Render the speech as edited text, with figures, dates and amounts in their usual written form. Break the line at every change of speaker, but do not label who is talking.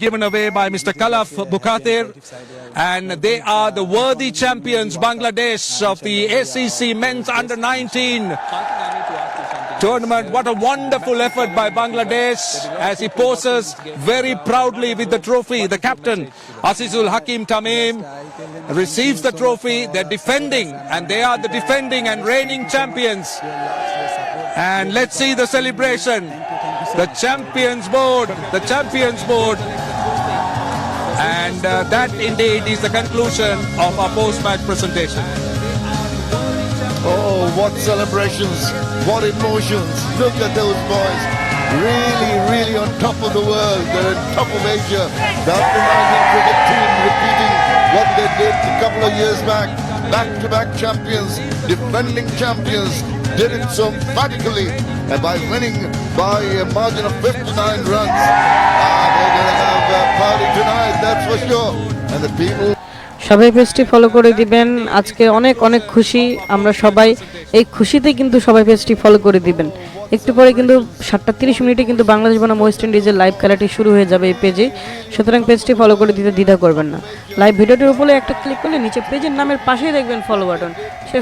given away by Mr. Kalaf Bukhatir, and they are the worthy champions, Bangladesh, of the ACC Men's Under-19 tournament. What a wonderful effort by Bangladesh as he poses very proudly with the trophy. The captain, Azizul Hakim Tamim, receives the trophy. They're defending, and they are the defending and reigning champions. And let's see the celebration. The champions board. And that indeed is the conclusion of our post-match presentation.
Oh, what celebrations, what emotions. Look at those boys. Really, really on top of the world. They're on top of Asia. The under-19 cricket team repeating what they did a couple of years back. Back-to-back champions, defending champions, did it so emphatically by winning by a margin of 59 runs. They're going to have a party tonight, that's for sure. And the people...
সবাই পেজটি follow করে দিবেন। আজকে অনেক অনেক খুশি আমরা সবাই, এই খুশিতে কিন্তু সবাই পেজটি ফলো করে দিবেন। একটু পরে কিন্তু 7:30 কিন্তু বাংলাদেশ বনাম ওয়েস্ট ইন্ডিজের লাইভ খেলাটি শুরু হয়ে যাবে এই পেজে, সুতরাং পেজটি ফলো করে দিতে দ্বিধা করবেন না। লাইভ ভিডিওটির উপরে একটা ক্লিক করলে নিচে পেজের নামের পাশেই দেখবেন ফলো বাটন, সে